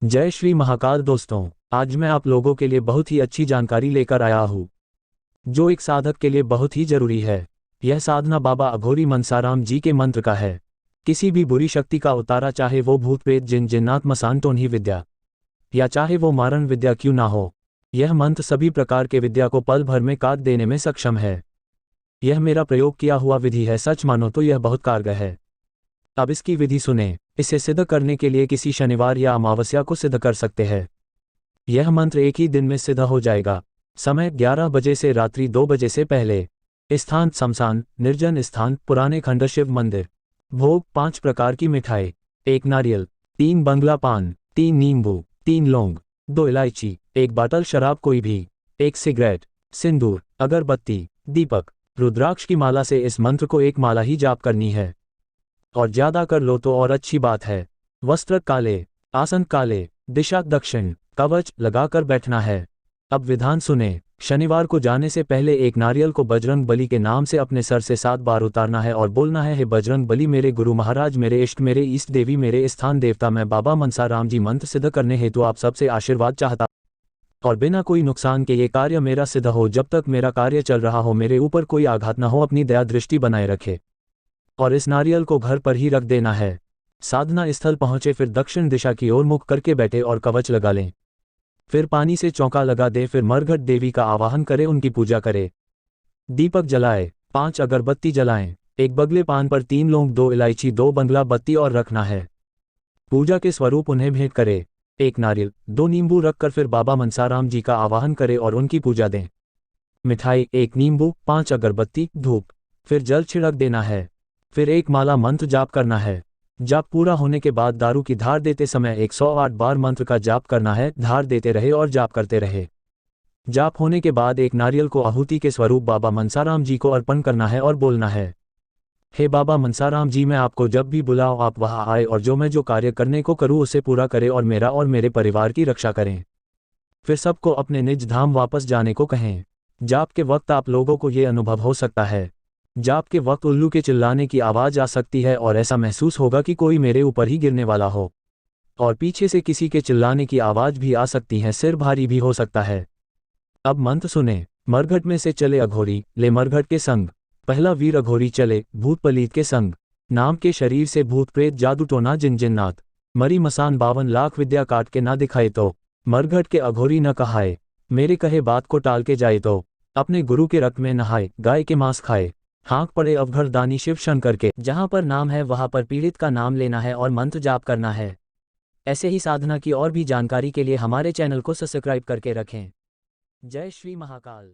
जय श्री महाकाल दोस्तों, आज मैं आप लोगों के लिए बहुत ही अच्छी जानकारी लेकर आया हूँ जो एक साधक के लिए बहुत ही जरूरी है। यह साधना बाबा अघोरी मनसाराम जी के मंत्र का है। किसी भी बुरी शक्ति का उतारा, चाहे वो भूत प्रेत जिन जिन्नात मसान टोन्ही विद्या या चाहे वो मारण विद्या क्यों ना हो, यह मंत्र सभी प्रकार के विद्या को पल भर में काट देने में सक्षम है। यह मेरा प्रयोग किया हुआ विधि है, सच मानो तो यह बहुत कारगर है। अब इसकी विधि सुने। इसे सिद्ध करने के लिए किसी शनिवार या अमावस्या को सिद्ध कर सकते हैं। यह मंत्र एक ही दिन में सिद्ध हो जाएगा। समय 11 बजे से रात्रि 2 बजे से पहले। स्थान शमशान, निर्जन स्थान, पुराने खंडर शिव मंदिर। भोग 5 प्रकार की मिठाई, 1 नारियल, 3 बंगला पान, 3 नींबू, 3 लौंग, 2 इलायची, 1 बाटल शराब कोई भी, 1 सिगरेट, सिंदूर, अगरबत्ती, दीपक, रुद्राक्ष की माला से इस मंत्र को 1 माला ही जाप करनी है। और ज्यादा कर लो तो और अच्छी बात है। वस्त्र काले, आसन काले, दिशा दक्षिण, कवच लगाकर बैठना है। अब विधान सुने। शनिवार को जाने से पहले 1 नारियल को बजरंग बली के नाम से अपने सर से 7 बार उतारना है और बोलना है, हे बजरंग बली, मेरे गुरु महाराज, मेरे इष्ट, मेरे ईष्ट देवी, मेरे स्थान देवता, मैं बाबा मनसाराम जी मंत्र सिद्ध करने हेतु आप सबसे आशीर्वाद चाहता और बिना कोई नुकसान के ये कार्य मेरा सिद्ध हो। जब तक मेरा कार्य चल रहा हो मेरे ऊपर कोई आघात न हो, अपनी दया दृष्टि बनाए रखे। और इस नारियल को घर पर ही रख देना है। साधना स्थल पहुंचे, फिर दक्षिण दिशा की ओर मुख करके बैठे और कवच लगा लें। फिर पानी से चौका लगा दे, फिर मरघट देवी का आवाहन करे, उनकी पूजा करे। दीपक जलाए, 5 अगरबत्ती जलाएं, 1 बगले पान पर 3 लौंग, 2 इलायची, 2 बंगला बत्ती और रखना है। पूजा के स्वरूप उन्हें भेंट करे। 1 नारियल, 2 नींबू रखकर फिर बाबा मनसाराम जी का आवाहन करे और उनकी पूजा दें। मिठाई 1 नींबू, 5 अगरबत्ती, धूप, फिर जल छिड़क देना है। फिर 1 माला मंत्र जाप करना है। जाप पूरा होने के बाद दारू की धार देते समय 108 बार मंत्र का जाप करना है। धार देते रहे और जाप करते रहे। जाप होने के बाद 1 नारियल को आहुति के स्वरूप बाबा मनसाराम जी को अर्पण करना है और बोलना है, हे बाबा मनसाराम जी, मैं आपको जब भी बुलाऊं आप वहां आए और जो कार्य करने को करूं उसे पूरा करें और मेरा और मेरे परिवार की रक्षा करें। फिर सबको अपने निज धाम वापस जाने को कहें। जाप के वक्त आप लोगों को ये अनुभव हो सकता है। जाप के वक्त उल्लू के चिल्लाने की आवाज आ सकती है और ऐसा महसूस होगा कि कोई मेरे ऊपर ही गिरने वाला हो। और पीछे से किसी के चिल्लाने की आवाज भी आ सकती है। सिर भारी भी हो सकता है। अब मंत्र सुने। मरघट में से चले अघोरी, ले मरघट के संग। पहला वीर अघोरी चले, भूत पलीत के संग। नाम के शरीर से भूत प्रेत जादू टोना जिन जिन्नात। मरी मसान 52 लाख विद्या काट के ना दिखाए तो। मरघट के अघोरी न कहाए, मेरे कहे बात को टाल के जाए तो। अपने गुरु के रक्त में नहाए, गाय के मांस खाए। हाँक पड़े अवघड़ दानी शिव शंकर के। जहां पर नाम है वहां पर पीड़ित का नाम लेना है और मंत्र जाप करना है। ऐसे ही साधना की और भी जानकारी के लिए हमारे चैनल को सब्सक्राइब करके रखें। जय श्री महाकाल।